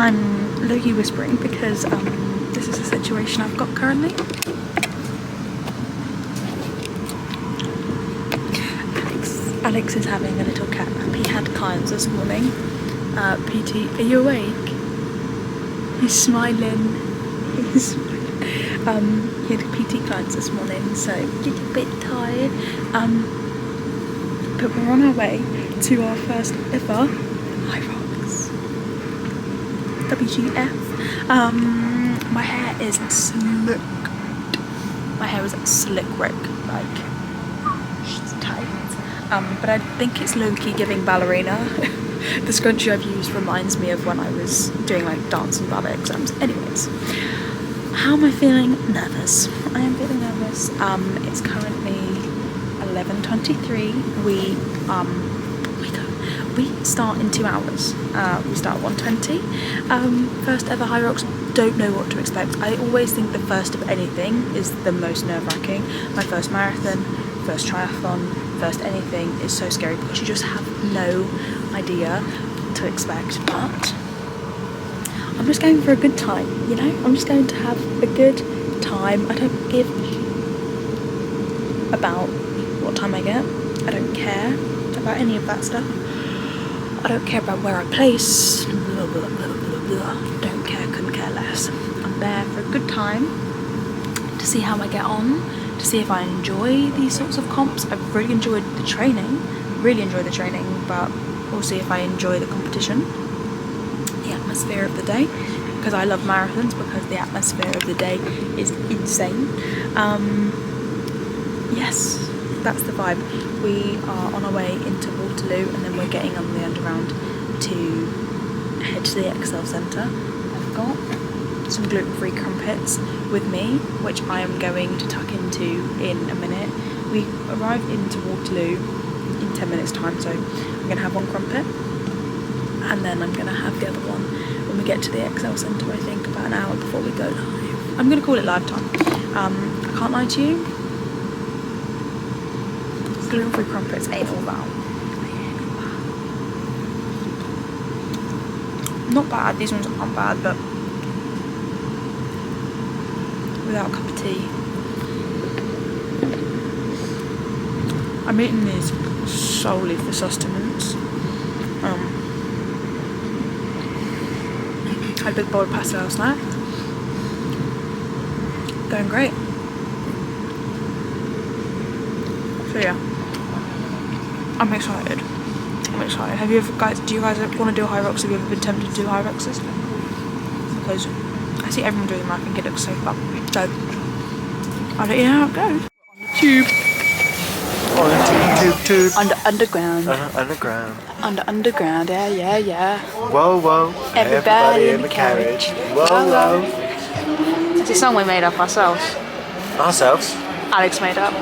I'm low-key whispering because this is a situation I've got currently. Alex is having a little cat nap. He had clients this morning. PT, are you awake? He's smiling. He's he had PT clients this morning, so a little bit tired. But we're on our way to our first ever HYROX. WGF. My hair is slick. My hair was slick Rick, like she's tight. But I think it's low-key giving ballerina. The scrunchie I've used reminds me of when I was doing like dance and ballet exams. Anyways, how am I feeling? Nervous. I am feeling nervous. It's currently 11:23. We start in 2 hours. We start at 1:20. First ever HYROX. Don't know what to expect. I always think the first of anything is the most nerve-wracking. My first marathon, first triathlon, first anything is so scary because you just have no idea what to expect. But I'm just going for a good time, you know? I'm just going to have a good time. I don't give about what time I get. I don't care about any of that stuff. I don't care about where I place. Blah, blah, blah, blah, blah. Don't care, couldn't care less. I'm there for a good time to see how I get on, to see if I enjoy these sorts of comps. I've really enjoyed the training, but we'll see if I enjoy the competition, the atmosphere of the day, because I love marathons because the atmosphere of the day is insane. Yes, that's the vibe. We are on our way into Waterloo and then we're getting on the underground to head to the Excel Centre. I've got some gluten-free crumpets with me, which I am going to tuck into in a minute. We arrive into Waterloo in 10 minutes time, so I'm going to have one crumpet and then I'm going to have the other one when we get to the Excel Centre, I think about an hour before we go live. I'm going to call it live time. I can't lie to you, gluten-free crumpets ain't all that. Not bad, these ones aren't bad, but without a cup of tea. I'm eating these solely for sustenance. Had a big bowl of pasta last night. Going great. So yeah, I'm excited. Have you ever, guys? Do you guys want to do a HYROX? Have you ever been tempted to do HYROXes? Because I see everyone doing them. I think it looks so fun. So I'll let you know how it goes. On the tube. On the tube. Underground. Underground. Yeah. Whoa. Everybody in the carriage. Whoa. It's a song we made up ourselves. Alex made up.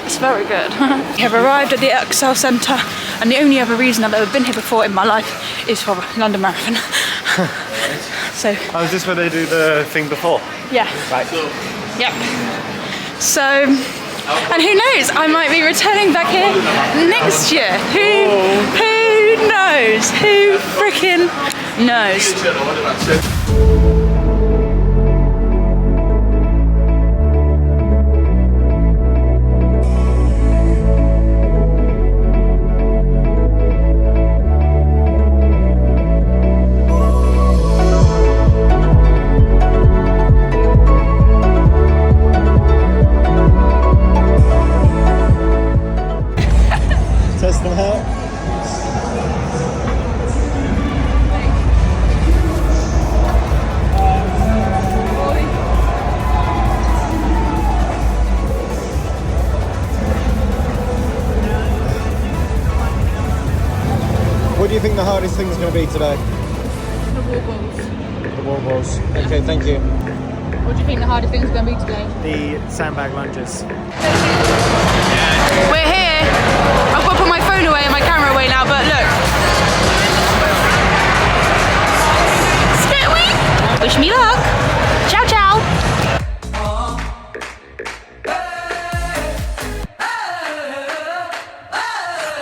It's very good. We have arrived at the Excel Centre, and the only other reason I've ever been here before in my life is for London Marathon. So. Oh, is this where they do the thing before? Yeah. Right. Yep. So, and who knows? I might be returning back here next year. Who knows? Who freaking knows? Test them out. What do you think the hardest thing is going to be today? The wall balls. The wall balls. Okay, thank you. What do you think the hardest thing is going to be today? The sandbag lunges. We're here. I've got to put my phone away and my camera away now, but look. Skitty! Wish me luck. Ciao, ciao.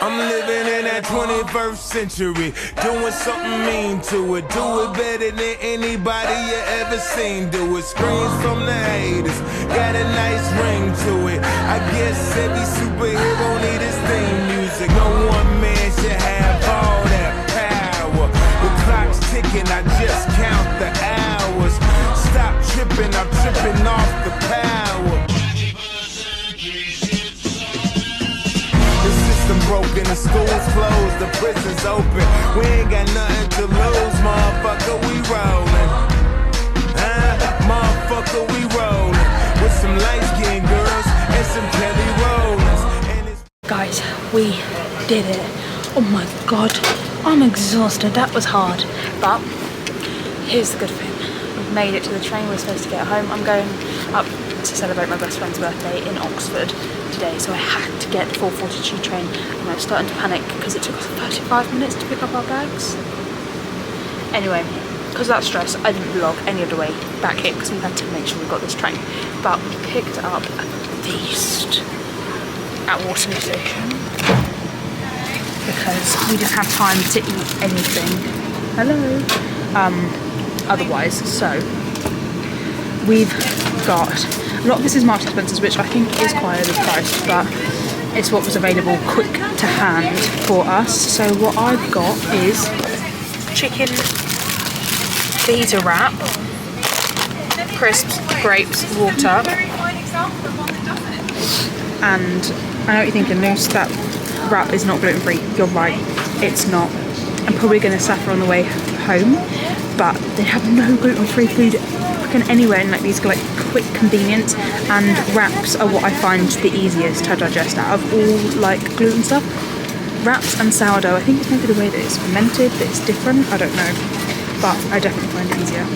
I'm living in that 21st century. Doing something mean to it. Do it better than anybody you ever seen. Do it. Screams from the haters. Got a nice ring to it. I guess every superhero need his theme music. No one man should have all that power. The clock's ticking, I just count the hours. Stop tripping, I'm tripping off the power. The system broken, the school's closed, the prison's open. We ain't got nothing to lose, motherfucker, we rollin'. Motherfucker, we rollin'. With some light-skinned girls and some Kelly Rollins. Guys, we did it. Oh my god, I'm exhausted. That was hard. But here's the good thing. We've made it to the train. We're supposed to get home. I'm going up to celebrate my best friend's birthday in Oxford today, so I had to get the 4:42 train, and I was starting to panic because it took us 35 minutes to pick up our bags. Anyway, because of that stress, I didn't vlog any of the way back here because we had to make sure we got this train. But we picked up a feast at Waterloo Station because we didn't have time to eat anything. Hello. Otherwise, so we've got a lot of this is Marks and Spencer's, which I think is quite overpriced, but it's what was available quick to hand for us. So what I've got is chicken Caesar wrap, crisps, grapes, water, and I know what you're thinking, Luce, that wrap is not gluten-free. You're right, it's not. I'm probably going to suffer on the way home, but they have no gluten-free food fucking anywhere, and like these like quick convenience, and wraps are what I find the easiest to digest out of all like gluten stuff. Wraps and sourdough, I think it's maybe the way that it's fermented that it's different, I don't know, but I definitely find it easier.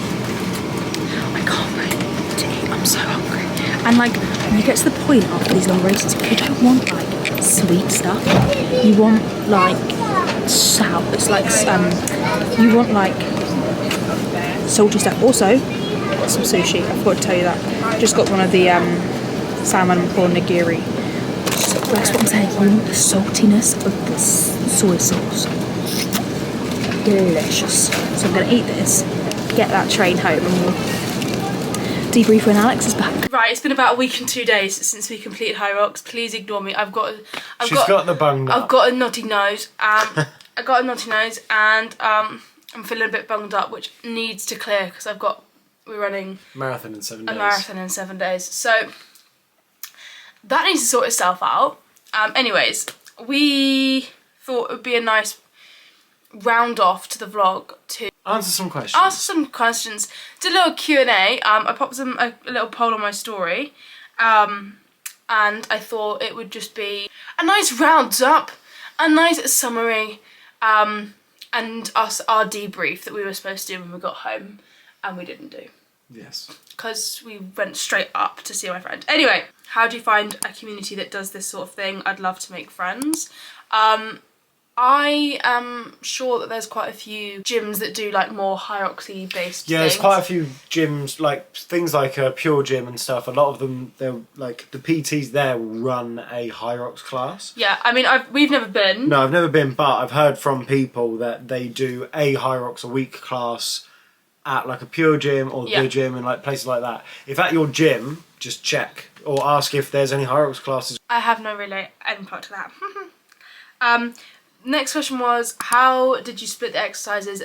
I can't wait to eat, I'm so hungry. And like, when you get to the point after these long races, you don't want like sweet stuff, you want like sour, it's like you want like salty stuff. Also, some sushi, I forgot to tell you that. Just got one of the salmon or nigiri. So that's what I'm saying, you want the saltiness of the soy sauce. Delicious. So I'm going to eat this, get that train home, and we'll debrief when Alex is back. Right, it's been about a week and 2 days since we completed HYROX. Please ignore me. I've got the bunged up. I've got a knotty nose. I got a knotty nose, and I'm feeling a bit bunged up, which needs to clear because we're running Marathon in 7 days. a marathon in 7 days. So that needs to sort itself out. Anyways, we thought it would be a nice round off to the vlog to answer some questions. Did a little Q&A. I popped a little poll on my story, and I thought it would just be a nice round up, a nice summary, and our debrief that we were supposed to do when we got home and we didn't do. Yes. Because we went straight up to see my friend. Anyway, how do you find a community that does this sort of thing? I'd love to make friends. I am sure that there's quite a few gyms that do like more HYROX-y based yeah, things. there's quite a few gyms, like things like a Pure Gym and stuff. A lot of them, they're like the PTs there will run a HYROX class. Yeah, I mean, we've never been. No, I've never been, but I've heard from people that they do a HYROX a week class at like a Pure Gym or the gym and like places like that. If at your gym, just check or ask if there's any HYROX classes. I have no really input to that. Next question was, how did you split the exercises?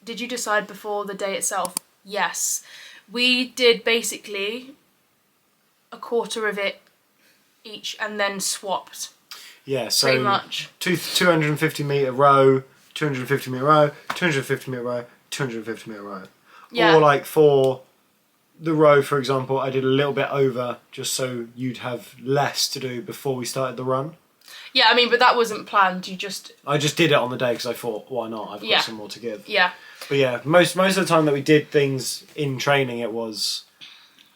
Did you decide before the day itself? Yes. We did basically a quarter of it each and then swapped. Yeah, so pretty much. 250 metre row, 250 metre row, 250 metre row, 250 metre row. Yeah. Or like for the row, for example, I did a little bit over just so you'd have less to do before we started the run. Yeah, I mean, but that wasn't planned. I just did it on the day because I thought, why not? I've got some more to give. Yeah. But yeah, most of the time that we did things in training, it was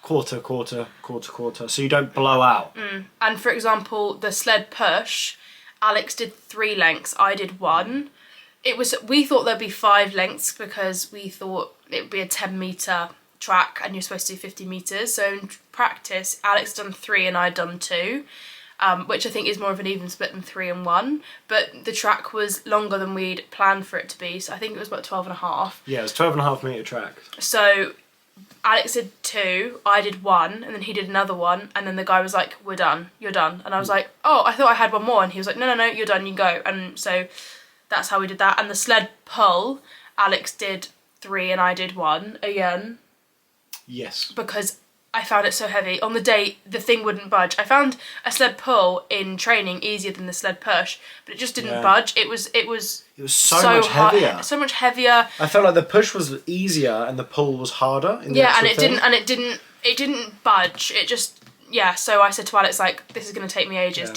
quarter, so you don't blow out. And for example, the sled push, Alex did 3 lengths, I did 1. We thought there'd be 5 lengths because we thought it would be a 10-metre track and you're supposed to do 50 metres. So in practice, Alex done 3 and I'd done 2. which I think is more of an even split than 3 and 1. But the track was longer than we'd planned for it to be, so I think it was about 12.5. Yeah, it was 12.5 metre track. So Alex did 2, I did 1, and then he did another one, and then the guy was like, "We're done, you're done." And I was like, "Oh, I thought I had one more." And he was like, "No, you're done, you can go." And so that's how we did that. And the sled pull, Alex did 3 and I did 1 again. Yes. Because I found it so heavy. On the day, the thing wouldn't budge. I found a sled pull in training easier than the sled push, but it just didn't budge. It was so much heavier. So much heavier. I felt like the push was easier and the pull was harder. In the it didn't budge. It just, yeah. So I said to Alex, like, "This is going to take me ages. Yeah.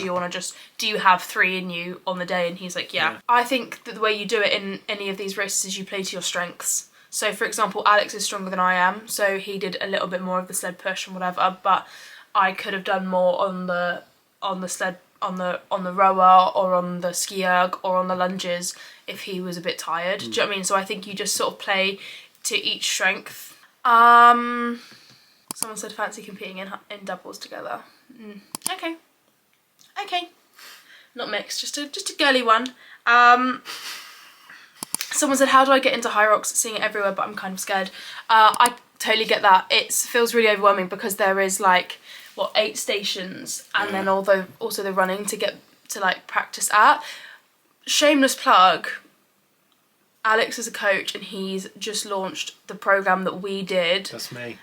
Do you have 3 in you on the day?" And he's like, yeah. I think that the way you do it in any of these races is you play to your strengths. So, for example, Alex is stronger than I am, so he did a little bit more of the sled push and whatever. But I could have done more on the sled, on the rower, or on the ski erg, or on the lunges if he was a bit tired. Do you know what I mean? So I think you just sort of play to each strength. Someone said fancy competing in doubles together. Okay. Not mixed, just a girly one. Someone said, "How do I get into HYROX? Seeing it everywhere, but I'm kind of scared." I totally get that. It feels really overwhelming because there is like, 8 stations, and then also the running to get to like practice at. Shameless plug, Alex is a coach and he's just launched the program that we did. That's me.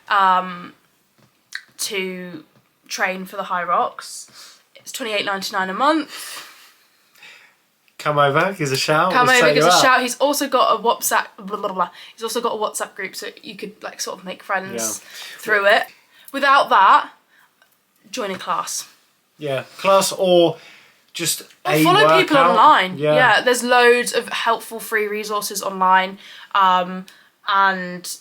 To train for the HYROX. It's $28.99 a month. Come over, give us a shout. Come over, give us a shout. He's also got a WhatsApp. He's also got a WhatsApp group, so you could like sort of make friends through it. Without that, join a class. Yeah, class or just follow workout. People online. Yeah, there's loads of helpful free resources online, and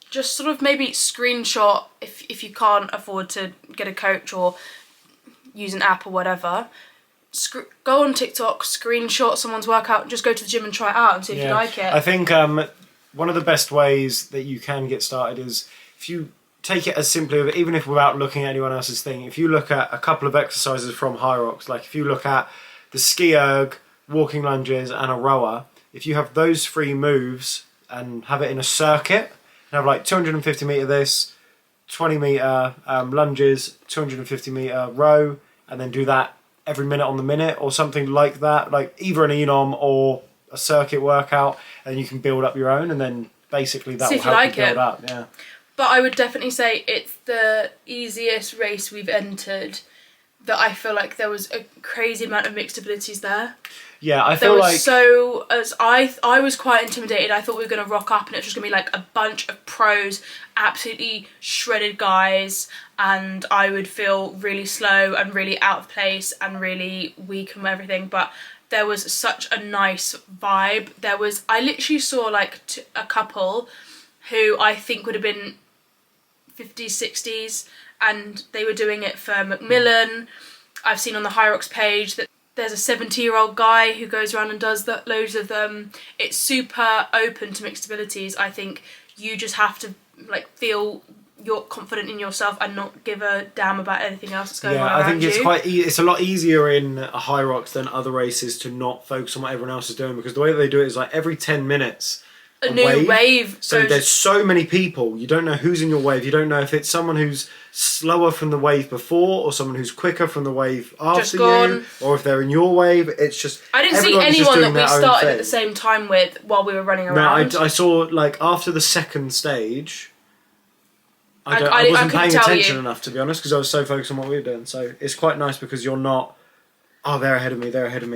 just sort of maybe screenshot if you can't afford to get a coach or use an app or whatever. Go on TikTok, screenshot someone's workout, and just go to the gym and try it out and see if you like it. I think one of the best ways that you can get started is if you take it as simply, even if without looking at anyone else's thing, if you look at a couple of exercises from HYROX, like if you look at the ski erg, walking lunges and a rower, if you have those 3 moves and have it in a circuit, and have like 250 metre this, 20 metre lunges, 250 metre row, and then do that every minute on the minute or something like that, like either an enom or a circuit workout, and you can build up your own, and then basically that will help you build up. Yeah. But I would definitely say it's the easiest race we've entered that I feel like there was a crazy amount of mixed abilities there. Yeah, I feel like I was quite intimidated. I thought we were going to rock up and it was just going to be like a bunch of pros, absolutely shredded guys, and I would feel really slow and really out of place and really weak and everything. But there was such a nice vibe. I literally saw like a couple who I think would have been 50s, 60s, and they were doing it for Macmillan. I've seen on the HYROX page that there's a 70-year-old guy who goes around and does loads of them. It's super open to mixed abilities. I think you just have to like feel you're confident in yourself and not give a damn about anything else that's going on around you. I think it's a lot easier in a HYROX than other races to not focus on what everyone else is doing, because the way that they do it is like every 10 minutes a new wave so there's so many people, you don't know who's in your wave, you don't know if it's someone who's slower from the wave before or someone who's quicker from the wave after you, or if they're in your wave. It's just I didn't see anyone that we started at the same time with while we were running around. No, I saw like after the second stage I wasn't paying attention enough, to be honest, because I was so focused on what we were doing. So it's quite nice because you're not, they're ahead of me,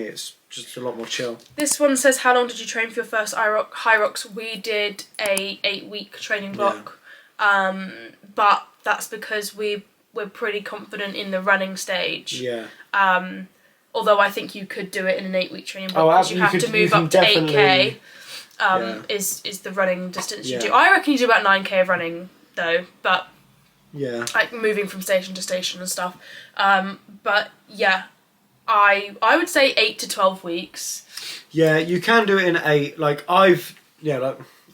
It's just a lot more chill. This one says, how long did you train for your first HYROX? We did a 8-week training block, but that's because we're pretty confident in the running stage. Yeah. Although I think you could do it in an 8-week training block because you have to move up to 8k. Is the running distance you do. I reckon you do about 9k of running though, but like moving from station to station and stuff. But yeah. I would say 8 to 12 weeks. Yeah, you can do it in 8. Like I've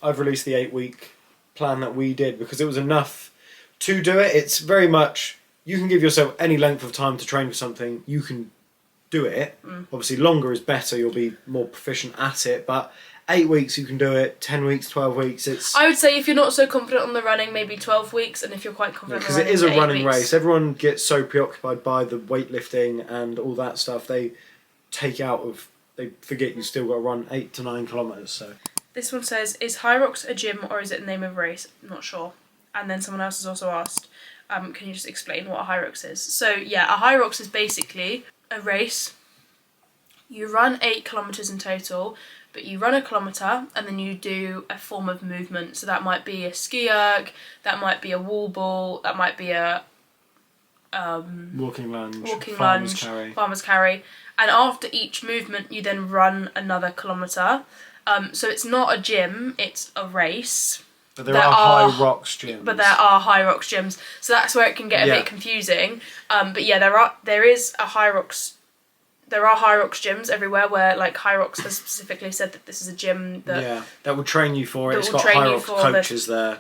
released the 8-week plan that we did because it was enough to do it. It's very much you can give yourself any length of time to train for something, you can do it. Obviously longer is better, you'll be more proficient at it, but 8 weeks you can do it, 10 weeks, 12 weeks, it's... I would say if you're not so confident on the running, maybe 12 weeks, and if you're quite confident because on the it is a running, running 8 weeks. race. Everyone gets so preoccupied by the weightlifting and all that stuff, they forget you still got to run 8 to 9 kilometres, so... This one says, is HYROX a gym or is it the name of a race? I'm not sure. And then someone else has also asked, can you just explain what a HYROX is? So yeah, a HYROX is basically a race. You run 8 kilometres in total, but you run a kilometre and then you do a form of movement. So that might be a ski erg, that might be a wall ball, that might be a walking lunge, farmer's carry. And after each movement you then run another kilometre. So it's not a gym, it's a race. But there are HYROX gyms. But there are HYROX gyms, so that's where it can get a bit confusing. But yeah, there are HYROX gyms everywhere where like HYROX has specifically said that this is a gym that will train you for it. It's got HYROX coaches there.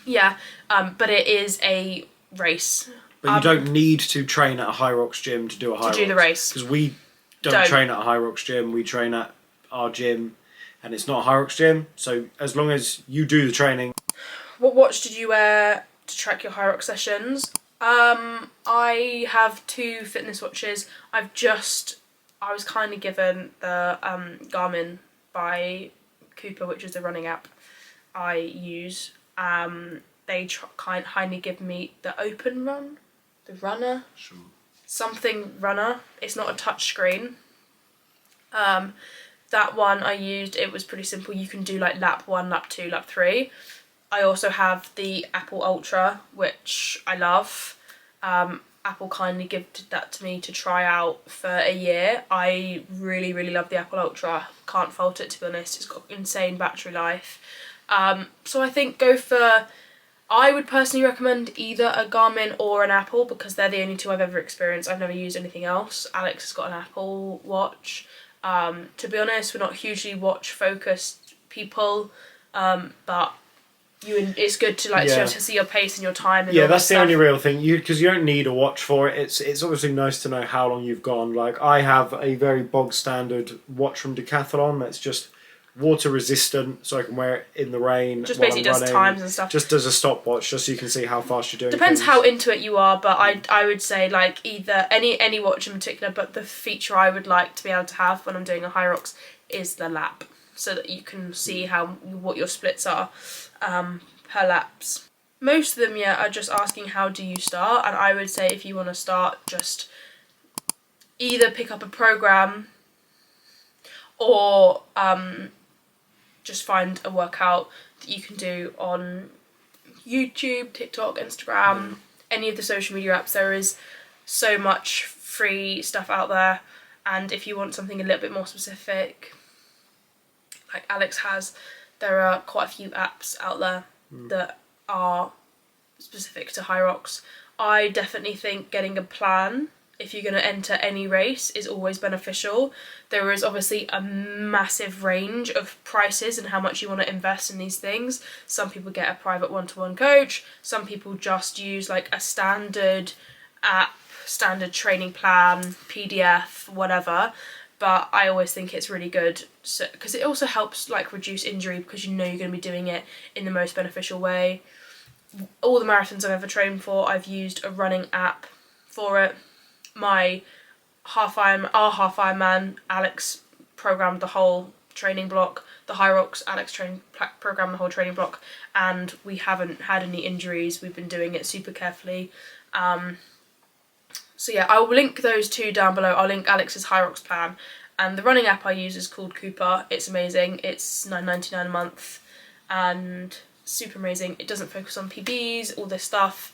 Yeah, but it is a race. But you don't need to train at a HYROX gym to do a HYROX. To do the race. Because we don't train at a HYROX gym, we train at our gym. And it's not a HYROX gym, so as long as you do the training. What watch did you wear to track your HYROX sessions? I have 2 fitness watches. I was kind of given the Garmin by Coopah, which is the running app I use. They kindly give me the Open Run, the Runner, something Runner. It's not a touch screen. That one I used, it was pretty simple. You can do like lap 1, lap 2, lap 3. I also have the Apple Ultra, which I love. Apple kindly gifted that to me to try out for a year. I really, really love the Apple Ultra. Can't fault it, to be honest. It's got insane battery life. So I think I would personally recommend either a Garmin or an Apple because they're the only 2 I've ever experienced. I've never used anything else. Alex has got an Apple Watch. To be honest, we're not hugely watch focused people, but it's good to to see your pace and your time. And that's the only real thing. Because you don't need a watch for it. It's obviously nice to know how long you've gone. Like I have a very bog standard watch from Decathlon that's just water resistant, so I can wear it in the rain. Just basically does times and stuff. Just as a stopwatch, just so you can see how fast you're doing. Depends how into it you are, but I would say like either any watch in particular. But the feature I would like to be able to have when I'm doing a HYROX is the lap, so that you can see what your splits are per laps. Most of them, are just asking how do you start, and I would say if you want to start, just either pick up a program or just find a workout that you can do on YouTube, TikTok, Instagram, any of the social media apps. There is so much free stuff out there, and if you want something a little bit more specific, like Alex has, there are quite a few apps out there that are specific to HYROX. I definitely think getting a plan if you're going to enter any race is always beneficial. There is obviously a massive range of prices and how much you want to invest in these things. Some people get a private one-to-one coach, some people just use like a standard app, standard training plan, PDF, whatever. But I always think it's really good because it also helps like reduce injury because you know you're going to be doing it in the most beneficial way. All the marathons I've ever trained for, I've used a running app for it. My half Ironman, Alex programmed the whole training block. The HYROX, Alex programmed the whole training block, and we haven't had any injuries. We've been doing it super carefully. So yeah, I will link those 2 down below. I'll link Alex's HYROX plan, and the running app I use is called Coopah. It's amazing. It's $9.99 a month, and super amazing. It doesn't focus on PBs, all this stuff.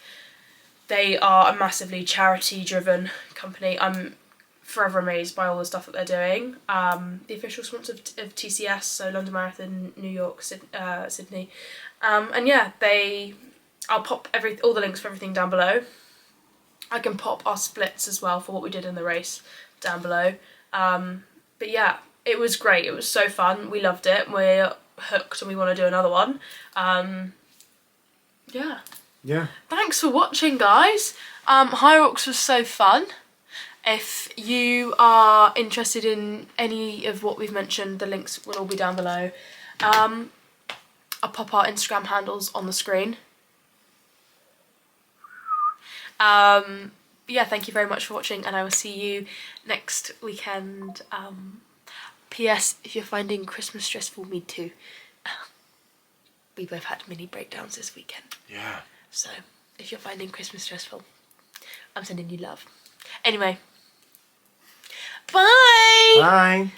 They are a massively charity-driven company. I'm forever amazed by all the stuff that they're doing. The official sponsor of TCS, so London Marathon, New York, Sydney. And yeah, I'll pop all the links for everything down below. I can pop our splits as well for what we did in the race down below. But yeah, it was great. It was so fun. We loved it. We're hooked and we want to do another one. Yeah. Yeah. Thanks for watching, guys. HYROX was so fun. If you are interested in any of what we've mentioned, the links will all be down below. I'll pop our Instagram handles on the screen. Yeah, thank you very much for watching, and I will see you next weekend. P.S. if you're finding Christmas stressful, me too. We both had mini breakdowns this weekend. Yeah. So, if you're finding Christmas stressful, I'm sending you love. Anyway, bye! Bye!